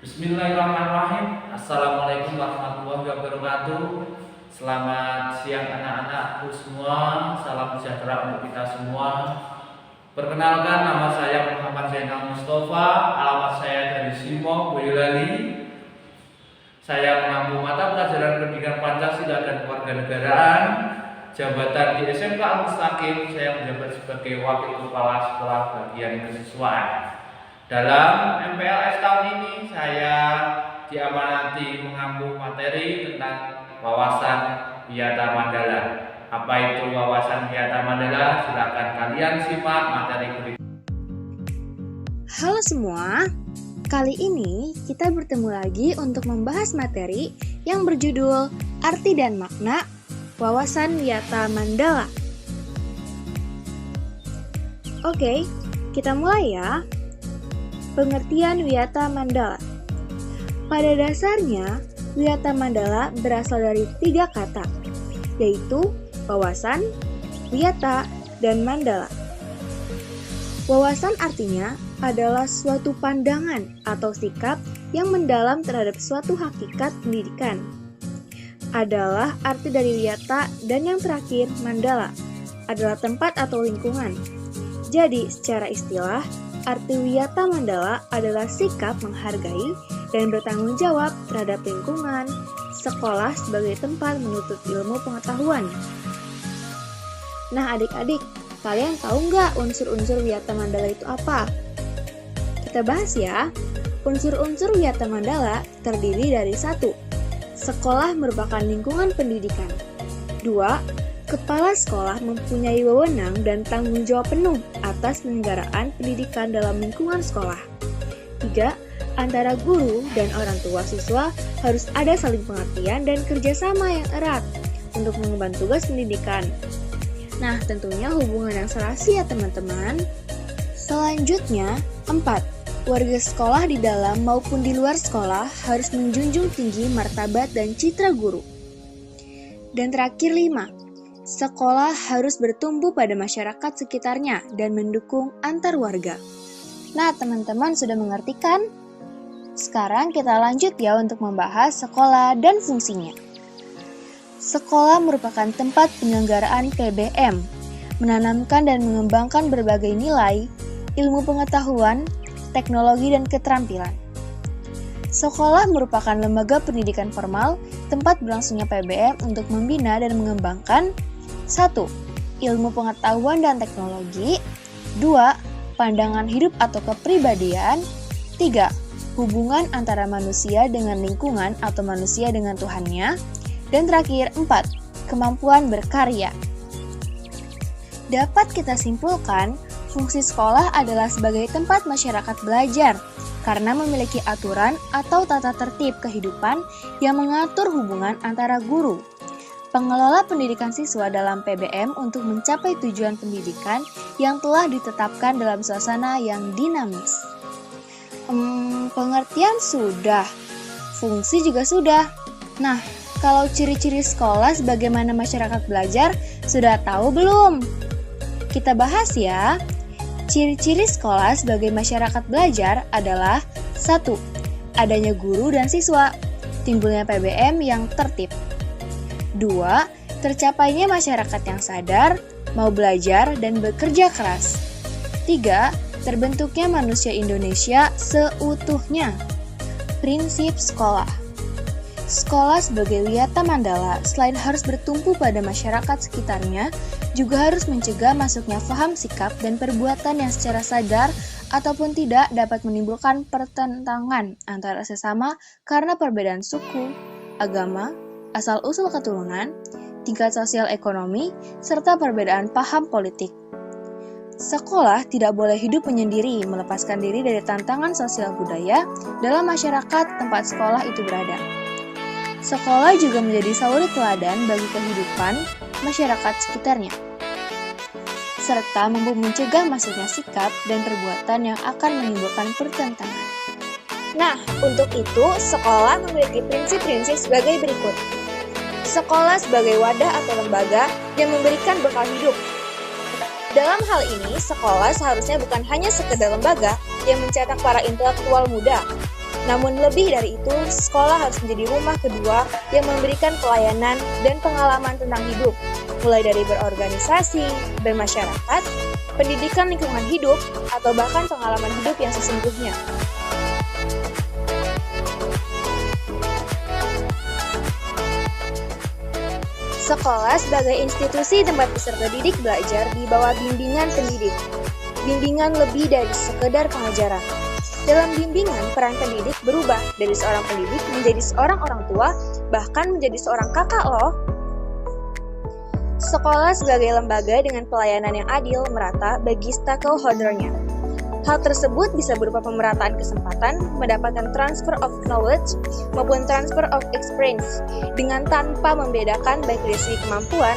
Bismillahirrahmanirrahim. Assalamualaikum warahmatullahi wabarakatuh. Selamat siang anak-anakku semua. Salam sejahtera untuk kita semua. Perkenalkan, nama saya Muhammad Zainal Mustafa. Alamat saya dari Simo, Boyolali. Saya mengampu mata pelajaran pendidikan Pancasila dan Kewarganegaraan. Jabatan di SMK Al-Mustaqim, saya menjabat sebagai Wakil Kepala Sekolah Bagian Kesiswaan. Dalam MPLS tahun ini saya diamanati mengampu materi tentang wawasan Wiyata Mandala. Apa itu wawasan Wiyata Mandala? Silakan kalian simak materi berikut. Halo semua, kali ini kita bertemu lagi untuk membahas materi yang berjudul Arti dan Makna Wawasan Wiyata Mandala. Oke, kita mulai ya. Pengertian Wiyata Mandala. Pada dasarnya, Wiyata Mandala berasal dari 3 kata, yaitu wawasan, wiyata, dan mandala. Wawasan artinya adalah suatu pandangan atau sikap yang mendalam terhadap suatu hakikat pendidikan. Adalah arti dari wiyata, dan yang terakhir, mandala, adalah tempat atau lingkungan. Jadi, secara istilah, arti Wiyata Mandala adalah sikap menghargai dan bertanggung jawab terhadap lingkungan, sekolah sebagai tempat menuntut ilmu pengetahuan. Nah adik-adik, kalian tahu nggak unsur-unsur Wiyata Mandala itu apa? Kita bahas ya. Unsur-unsur Wiyata Mandala terdiri dari 1. Sekolah merupakan lingkungan pendidikan. 2. Kepala sekolah mempunyai wewenang dan tanggung jawab penuh atas penyelenggaraan pendidikan dalam lingkungan sekolah. 3. Antara guru dan orang tua siswa harus ada saling pengertian dan kerjasama yang erat untuk mengemban tugas pendidikan. Nah, tentunya hubungan yang serasi ya teman-teman. Selanjutnya, 4. Warga sekolah di dalam maupun di luar sekolah harus menjunjung tinggi martabat dan citra guru. Dan terakhir 5. Sekolah harus bertumbuh pada masyarakat sekitarnya dan mendukung antar warga. Nah, teman-teman sudah mengerti kan? Sekarang kita lanjut ya untuk membahas sekolah dan fungsinya. Sekolah merupakan tempat penyelenggaraan PBM, menanamkan dan mengembangkan berbagai nilai, ilmu pengetahuan, teknologi, dan keterampilan. Sekolah merupakan lembaga pendidikan formal, tempat berlangsungnya PBM untuk membina dan mengembangkan 1. Ilmu pengetahuan dan teknologi. 2. Pandangan hidup atau kepribadian. 3. Hubungan antara manusia dengan lingkungan atau manusia dengan Tuhannya. Dan terakhir 4. Kemampuan berkarya. Dapat kita simpulkan, fungsi sekolah adalah sebagai tempat masyarakat belajar karena memiliki aturan atau tata tertib kehidupan yang mengatur hubungan antara guru, pengelola pendidikan siswa dalam PBM untuk mencapai tujuan pendidikan yang telah ditetapkan dalam suasana yang dinamis. Pengertian sudah, fungsi juga sudah. Nah, kalau ciri-ciri sekolah sebagaimana masyarakat belajar, sudah tahu belum? Kita bahas ya. Ciri-ciri sekolah sebagai masyarakat belajar adalah 1. Adanya guru dan siswa, timbulnya PBM yang tertib. 2. Tercapainya masyarakat yang sadar, mau belajar, dan bekerja keras. 3. Terbentuknya manusia Indonesia seutuhnya. Prinsip sekolah. Sekolah sebagai Wiyata Mandala selain harus bertumpu pada masyarakat sekitarnya, juga harus mencegah masuknya paham sikap dan perbuatan yang secara sadar ataupun tidak dapat menimbulkan pertentangan antara sesama karena perbedaan suku, agama, asal-usul keturunan, tingkat sosial ekonomi, serta perbedaan paham politik. Sekolah tidak boleh hidup menyendiri, melepaskan diri dari tantangan sosial budaya dalam masyarakat tempat sekolah itu berada. Sekolah juga menjadi sauri teladan bagi kehidupan masyarakat sekitarnya, serta mampu mencegah masuknya sikap dan perbuatan yang akan menimbulkan pertentangan. Nah, untuk itu, sekolah memiliki prinsip-prinsip sebagai berikut. Sekolah sebagai wadah atau lembaga yang memberikan bekal hidup. Dalam hal ini, sekolah seharusnya bukan hanya sekedar lembaga yang mencetak para intelektual muda, Namun lebih dari itu, sekolah harus menjadi rumah kedua yang memberikan pelayanan dan pengalaman tentang hidup, mulai dari berorganisasi, bermasyarakat, pendidikan lingkungan hidup, atau bahkan pengalaman hidup yang sesungguhnya. Sekolah sebagai institusi tempat peserta didik belajar di bawah bimbingan pendidik. Bimbingan lebih dari sekedar pengajaran. Dalam bimbingan, peran pendidik berubah dari seorang pendidik menjadi seorang orang tua, bahkan menjadi seorang kakak loh. Sekolah sebagai lembaga dengan pelayanan yang adil merata bagi stakeholder-nya. Hal tersebut bisa berupa pemerataan kesempatan, mendapatkan transfer of knowledge, maupun transfer of experience, dengan tanpa membedakan baik dari segi kemampuan,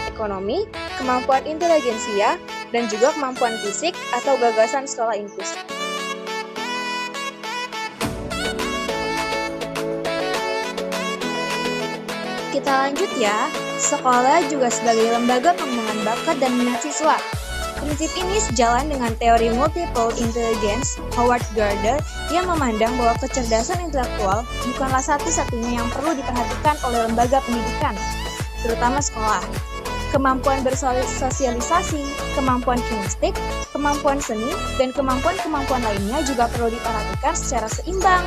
ekonomi, kemampuan intelijensia, dan juga kemampuan fisik atau gagasan sekolah inklusif. Kita lanjut ya, sekolah juga sebagai lembaga pengembangan bakat dan minat siswa. Prinsip ini sejalan dengan teori multiple intelligence Howard Gardner yang memandang bahwa kecerdasan intelektual bukanlah satu-satunya yang perlu diperhatikan oleh lembaga pendidikan, terutama sekolah. Kemampuan bersosialisasi, kemampuan kinestik, kemampuan seni, dan kemampuan-kemampuan lainnya juga perlu diperhatikan secara seimbang.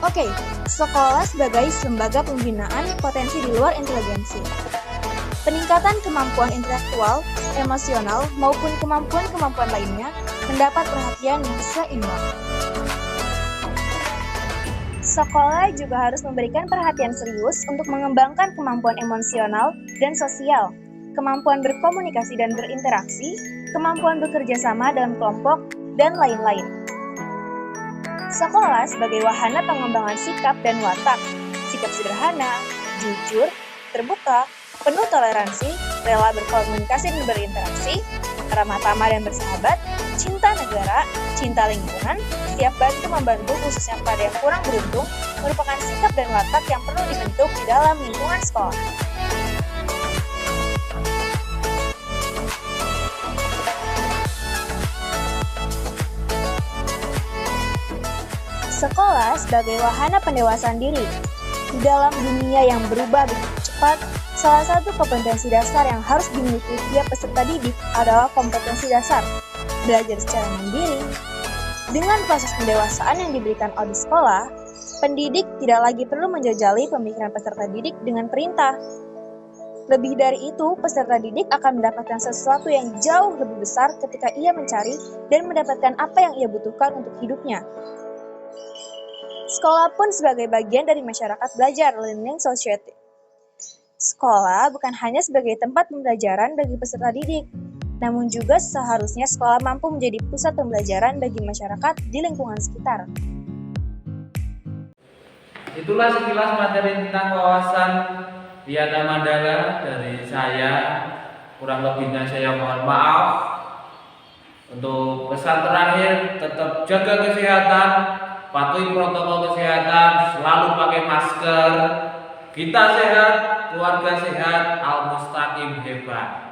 Oke, sekolah sebagai lembaga pembinaan potensi di luar intelijensi. Peningkatan kemampuan intelektual, emosional, maupun kemampuan-kemampuan lainnya mendapat perhatian yang seimbang. Sekolah juga harus memberikan perhatian serius untuk mengembangkan kemampuan emosional dan sosial, kemampuan berkomunikasi dan berinteraksi, kemampuan bekerja sama dalam kelompok, dan lain-lain. Sekolah sebagai wahana pengembangan sikap dan watak, sikap sederhana, jujur, terbuka, penuh toleransi, rela berkomunikasi dan berinteraksi, ramah tamah dan bersahabat, cinta negara, cinta lingkungan, siap bantu-membantu khususnya pada yang kurang beruntung, merupakan sikap dan watak yang perlu dibentuk di dalam lingkungan sekolah. Sekolah sebagai wahana pendewasaan diri. Di dalam dunia yang berubah begitu cepat, salah satu kompetensi dasar yang harus dimiliki tiap peserta didik adalah kompetensi dasar, belajar secara mandiri. Dengan proses pendewasaan yang diberikan oleh sekolah, pendidik tidak lagi perlu menjajali pemikiran peserta didik dengan perintah. Lebih dari itu, peserta didik akan mendapatkan sesuatu yang jauh lebih besar ketika ia mencari dan mendapatkan apa yang ia butuhkan untuk hidupnya. Sekolah pun sebagai bagian dari masyarakat belajar, learning society. Sekolah bukan hanya sebagai tempat pembelajaran bagi peserta didik, namun juga seharusnya sekolah mampu menjadi pusat pembelajaran bagi masyarakat di lingkungan sekitar. Itulah sekilas materi tentang wawasan Wiyata Mandala dari saya. Kurang lebihnya saya mohon maaf. Untuk pesan terakhir, tetap jaga kesehatan, patuhi protokol kesehatan, selalu pakai masker. Kita sehat, keluarga sehat, Al-Mustaqim hebat.